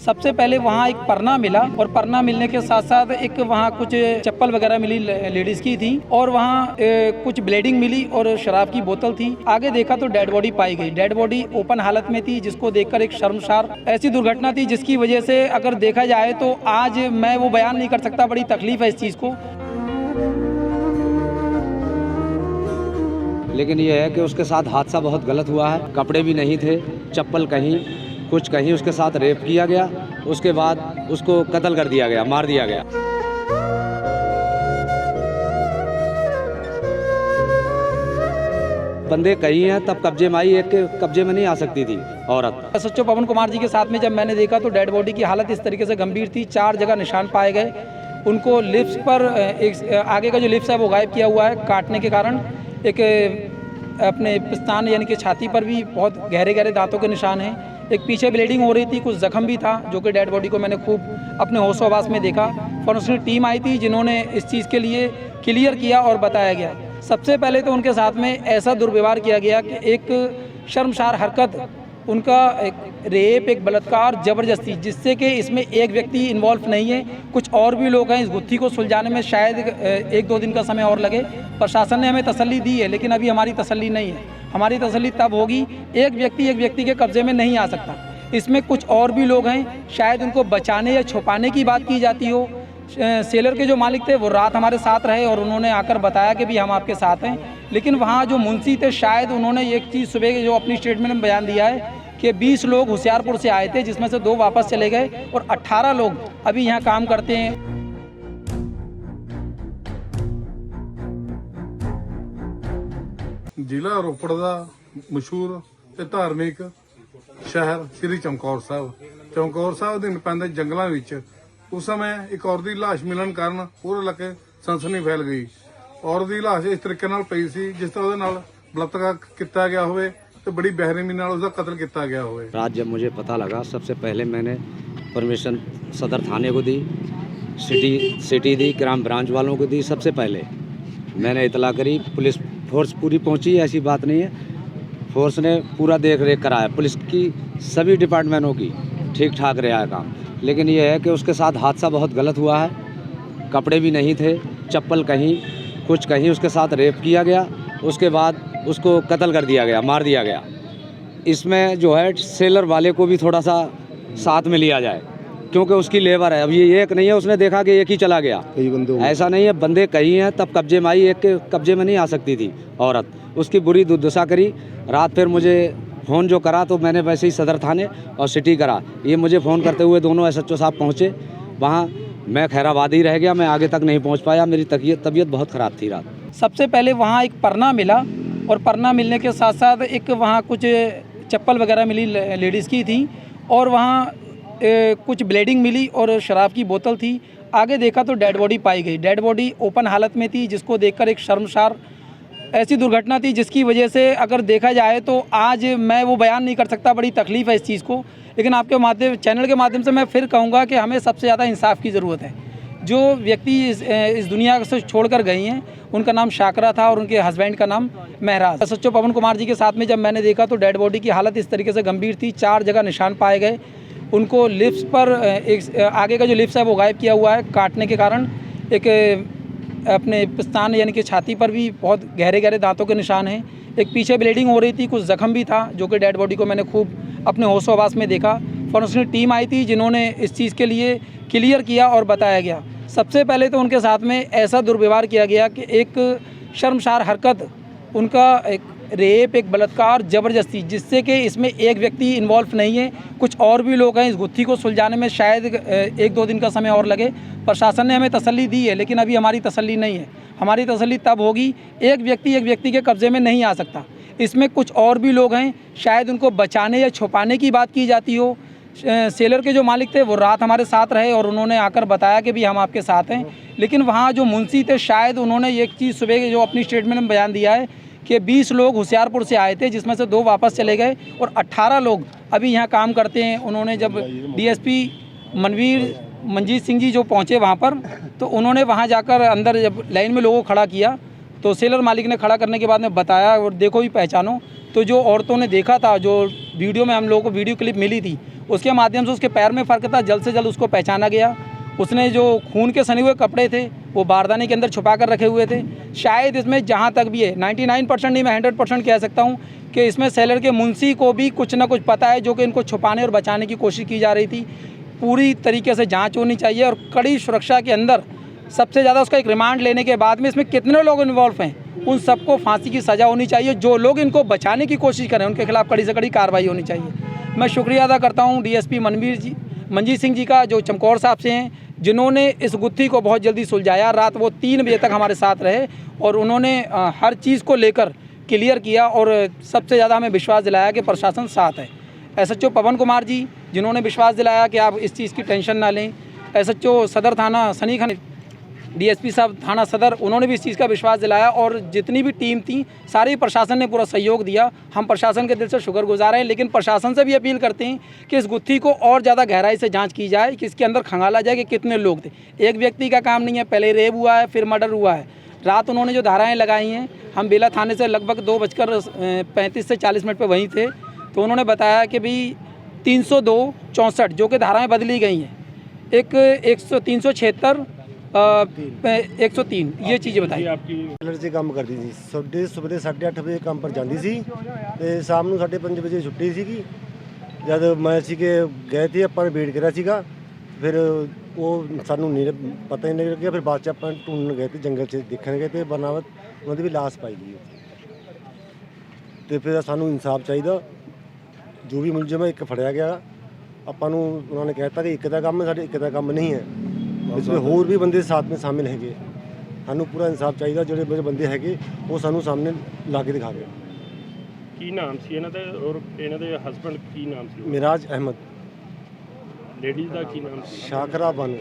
सबसे पहले वहाँ एक परना मिला और परना मिलने के साथ साथ एक वहाँ कुछ चप्पल वगैरह मिली लेडीज की थी और वहाँ कुछ ब्लीडिंग मिली और शराब की बोतल थी। आगे देखा तो डेड बॉडी पाई गई। डेड बॉडी ओपन हालत में थी, जिसको देखकर एक शर्मसार ऐसी दुर्घटना थी जिसकी वजह से अगर देखा जाए तो आज मैं वो बयान नहीं कर सकता। बड़ी तकलीफ है इस चीज़ को। लेकिन ये है कि उसके साथ हादसा बहुत गलत हुआ है। कपड़े भी नहीं थे, चप्पल कहीं, कुछ कहीं। उसके साथ रेप किया गया, उसके बाद उसको कत्ल कर दिया गया, मार दिया गया। बंदे कहीं हैं तब कब्जे में आई, एक के कब्जे में नहीं आ सकती थी औरत। एसएचओ पवन कुमार जी के साथ में जब मैंने देखा तो डेड बॉडी की हालत इस तरीके से गंभीर थी। 4 जगह निशान पाए गए। उनको लिप्स पर एक आगे का जो लिप्स है वो गायब किया हुआ है काटने के कारण। एक अपने पिस्तान यानी कि छाती पर भी बहुत गहरे गहरे दांतों के निशान हैं। एक पीछे ब्लीडिंग हो रही थी, कुछ जख्म भी था, जो कि डेड बॉडी को मैंने खूब अपने होशो हवास में देखा। फॉरेंसिक टीम आई थी जिन्होंने इस चीज़ के लिए क्लियर किया और बताया गया। सबसे पहले तो उनके साथ में ऐसा दुर्व्यवहार किया गया कि एक शर्मसार हरकत, उनका एक रेप, एक बलात्कार, ज़बरदस्ती, जिससे कि इसमें एक व्यक्ति इन्वॉल्व नहीं है, कुछ और भी लोग हैं। इस गुत्थी को सुलझाने में शायद 1-2 दिन का समय और लगे। प्रशासन ने हमें तसल्ली दी है, लेकिन अभी हमारी तसल्ली नहीं है। हमारी तसल्ली तब होगी एक व्यक्ति के कब्जे में नहीं आ सकता। इसमें कुछ और भी लोग हैं, शायद उनको बचाने या छुपाने की बात की जाती हो। सेलर के जो मालिक थे वो रात हमारे साथ रहे और उन्होंने आकर बताया कि भी हम आपके साथ हैं। लेकिन वहाँ जो मुंशी थे, शायद उन्होंने एक चीज़ सुबह जो अपनी स्टेटमेंट में बयान दिया है कि 20 लोग होशियारपुर से आए थे, जिसमें से 2 वापस चले गए और 18 लोग अभी यहाँ काम करते हैं। ਜ਼ਿਲ੍ਹਾ ਰੋਪੜ ਦਾ ਮਸ਼ਹੂਰ ਤੇ ਧਾਰਮਿਕ ਸ਼ਹਿਰ ਸ੍ਰੀ ਚਮਕੌਰ ਸਾਹਿਬ ਦੇ ਪੈਂਦੇ ਜੰਗਲਾਂ ਵਿੱਚ ਉਸ ਸਮੇਂ ਇੱਕ ਔਰਤ ਦੀ ਲਾਸ਼ ਮਿਲਣ ਕਾਰਨ ਪੂਰੇ ਇਲਾਕੇ ਸਨਸਨੀ ਫੈਲ ਗਈ। ਔਰਤ ਦੀ ਲਾਸ਼ ਇਸ ਤਰੀਕੇ ਨਾਲ ਪਈ ਸੀ ਜਿਸ ਤਰ੍ਹਾਂ ਉਹਦੇ ਨਾਲ ਬਲਾਤਕਾਰ ਕੀਤਾ ਗਿਆ ਹੋਵੇ ਤੇ ਬੜੀ ਬੇਰਹਿਮੀ ਨਾਲ उसका कत्ल किया गया हुआ। रात जब मुझे पता लगा, सबसे पहले मैंने परमिशन सदर थाने को दी, सिटी दी, ग्राम ब्रांच वालों को दी। सबसे पहले मैंने इतला करी, पुलिस फोर्स पूरी पहुंची, ऐसी बात नहीं है। फोर्स ने पूरा देख रेख कराया, पुलिस की सभी डिपार्टमेंटों की ठीक ठाक रहा है काम। लेकिन ये है कि उसके साथ हादसा बहुत गलत हुआ है। कपड़े भी नहीं थे, चप्पल कहीं, कुछ कहीं। उसके साथ रेप किया गया, उसके बाद उसको कत्ल कर दिया गया, मार दिया गया। इसमें जो है सेलर वाले को भी थोड़ा सा साथ में लिया जाए, क्योंकि उसकी लेबर है। अब ये एक नहीं है उसने देखा कि एक ही चला गया, ऐसा नहीं है। बंदे कहीं हैं तब कब्जे में आई, एक के कब्जे में नहीं आ सकती थी औरत। उसकी बुरी दुर्दशा करी। रात फिर मुझे फ़ोन जो करा तो मैंने वैसे ही सदर थाने और सिटी करा। ये मुझे फ़ोन करते हुए दोनों एसएचओ साहब पहुँचे वहाँ। मैं खैराबाद ही रह गया, मैं आगे तक नहीं पहुँच पाया। मेरी तबीयत बहुत ख़राब थी रात। सबसे पहले वहाँ एक परना मिला और परना मिलने के साथ साथ एक वहाँ कुछ चप्पल वगैरह मिली लेडीज़ की थी और वहाँ कुछ ब्लीडिंग मिली और शराब की बोतल थी। आगे देखा तो डेड बॉडी पाई गई। डेड बॉडी ओपन हालत में थी, जिसको देखकर एक शर्मसार ऐसी दुर्घटना थी जिसकी वजह से अगर देखा जाए तो आज मैं वो बयान नहीं कर सकता। बड़ी तकलीफ़ है इस चीज़ को। लेकिन आपके चैनल के माध्यम से मैं फिर कहूँगा कि हमें सबसे ज़्यादा इंसाफ की ज़रूरत है। जो व्यक्ति इस दुनिया से छोड़कर गई हैं, उनका नाम शाकरा था और उनके हस्बैंड का नाम महराज। एसएचओ पवन कुमार जी के साथ में जब मैंने देखा तो डेड बॉडी की हालत इस तरीके से गंभीर थी। 4 जगह निशान पाए गए। उनको लिप्स पर एक आगे का जो लिप्स है वो गायब किया हुआ है काटने के कारण। एक अपने पिस्तान यानी कि छाती पर भी बहुत गहरे गहरे दांतों के निशान हैं। एक पीछे ब्लीडिंग हो रही थी, कुछ जख्म भी था, जो कि डेड बॉडी को मैंने खूब अपने होशो हवास में देखा। फॉरेंसिक टीम आई थी जिन्होंने इस चीज़ के लिए क्लियर किया और बताया गया। सबसे पहले तो उनके साथ में ऐसा दुर्व्यवहार किया गया कि एक शर्मसार हरकत, उनका एक रेप, एक बलात्कार, ज़बरदस्ती, जिससे कि इसमें एक व्यक्ति इन्वॉल्व नहीं है, कुछ और भी लोग हैं। इस गुत्थी को सुलझाने में शायद 1-2 दिन का समय और लगे। प्रशासन ने हमें तसल्ली दी है, लेकिन अभी हमारी तसल्ली नहीं है। हमारी तसल्ली तब होगी एक व्यक्ति के कब्जे में नहीं आ सकता। इसमें कुछ और भी लोग हैं, शायद उनको बचाने या छुपाने की बात की जाती हो। सेलर के जो मालिक थे वो रात हमारे साथ रहे और उन्होंने आकर बताया कि भी हम आपके साथ हैं। लेकिन वहाँ जो मुंशी थे, शायद उन्होंने एक चीज़ सुबह जो अपनी स्टेटमेंट में बयान दिया है कि 20 लोग होशियारपुर से आए थे, जिसमें से 2 वापस चले गए और 18 लोग अभी यहाँ काम करते हैं। उन्होंने जब डीएसपी मनजीत सिंह जी जो पहुँचे वहाँ पर, तो उन्होंने वहाँ जाकर अंदर जब लाइन में लोगों को खड़ा किया तो सेलर मालिक ने खड़ा करने के बाद में बताया और देखो भी पहचानो तो जो औरतों ने देखा था, जो वीडियो में हम लोगों को वीडियो क्लिप मिली थी, उसके माध्यम से उसके पैर में फ़र्क था, जल्द से जल्द उसको पहचाना गया। उसने जो खून के सने हुए कपड़े थे वो बारदाने के अंदर छुपा कर रखे हुए थे। शायद इसमें जहाँ तक भी है 99% नहीं, मैं 100% कह सकता हूँ कि इसमें सेलर के मुंशी को भी कुछ ना कुछ पता है, जो कि इनको छुपाने और बचाने की कोशिश की जा रही थी। पूरी तरीके से जांच होनी चाहिए और कड़ी सुरक्षा के अंदर सबसे ज़्यादा उसका एक रिमांड लेने के बाद में इसमें कितने लोग इन्वॉल्व हैं उन सबको फांसी की सज़ा होनी चाहिए। जो लोग इनको बचाने की कोशिश करें उनके खिलाफ कड़ी से कड़ी कार्रवाई होनी चाहिए। मैं शुक्रिया अदा करता हूँ डीएसपी मनजीत सिंह जी का, जो चमकौर साहब से हैं, जिन्होंने इस गुत्थी को बहुत जल्दी सुलझाया। रात वो 3 बजे तक हमारे साथ रहे और उन्होंने हर चीज़ को लेकर क्लियर किया और सबसे ज़्यादा हमें विश्वास दिलाया कि प्रशासन साथ है। एसएचओ पवन कुमार जी, जिन्होंने विश्वास दिलाया कि आप इस चीज़ की टेंशन ना लें। एसएचओ सदर थाना सनी खान, डीएसपी साहब थाना सदर, उन्होंने भी इस चीज़ का विश्वास दिलाया और जितनी भी टीम थी सारी प्रशासन ने पूरा सहयोग दिया। हम प्रशासन के दिल से शुक्रगुजार हैं, लेकिन प्रशासन से भी अपील करते हैं कि इस गुत्थी को और ज़्यादा गहराई से जांच की जाए, कि इसके अंदर खंगाला जाए कि कितने लोग थे। एक व्यक्ति का काम नहीं है, पहले रेप हुआ है, फिर मर्डर हुआ है। रात उन्होंने जो धाराएँ लगाई हैं, हम बेला थाने से लगभग 2:35 से 40 मिनट पर वहीं थे, तो उन्होंने बताया कि भाई 302, 64 जो कि धाराएँ बदली गई हैं, एक 376, 103 ये चीज़ें बताई। ਟੇਲਰ 'ਚ ਕੰਮ ਕਰਦੀ ਸੀ। ਸਵੇਰੇ 8:30 ਵਜੇ ਕੰਮ ਪਰ ਜਾਂਦੀ ਸੀ ਤੇ ਸ਼ਾਮ ਨੂੰ 5:30 ਵਜੇ ਛੁੱਟੀ ਸੀਗੀ। ਜਦ ਮੈਂ ਸੀਗੇ ਗਏ ਤੇ ਆਪਾਂ ਨੇ ਵੇਟ ਕਰਿਆ ਸੀਗਾ, ਫਿਰ ਉਹ ਸਾਨੂੰ ਨਹੀਂ ਪਤਾ ਹੀ ਨਹੀਂ ਲੱਗਿਆ। ਫਿਰ ਬਾਅਦ 'ਚ ਆਪਾਂ ਢੂੰਡਣ ਗਏ ਤੇ ਜੰਗਲ 'ਚ ਦੇਖਣ ਗਏ ਤੇ ਬਰਨਾਵਤ ਉਹਨਾਂ ਦੀ ਵੀ ਲਾਸ਼ ਪਾਈ ਗਈ ਉੱਥੇ। ਤੇ ਫਿਰ ਸਾਨੂੰ ਇਨਸਾਫ ਚਾਹੀਦਾ, ਜੋ ਵੀ ਮੁਲਜ਼ਮ ਹੈ ਇੱਕ ਫੜਿਆ ਗਿਆ। ਆਪਾਂ ਨੂੰ ਉਹਨਾਂ ਨੇ ਕਹਿ ਦਿੱਤਾ ਕਿ ਇੱਕ ਦਾ ਕੰਮ ਹੈ, ਸਾਡੇ ਇੱਕ ਦਾ ਕੰਮ ਨਹੀਂ ਹੈ। इसमें होर भी बंदे साथ में शामिल हैगे। सानू पूरा इंसाफ चाहिए, जो बंदे हैगे वो सानू सामने ला के दिखा रहे। ਕੀ ਨਾਮ ਸੀ ਇਹਨਾਂ ਦਾ ਔਰ ਇਹਨਾਂ ਦੇ ਹਸਬੰਡ ਕੀ ਨਾਮ ਸੀ? मिराज अहमद, ਲੇਡੀਜ਼ ਦਾ ਕੀ ਨਾਮ ਸੀ? शाकरा बानो।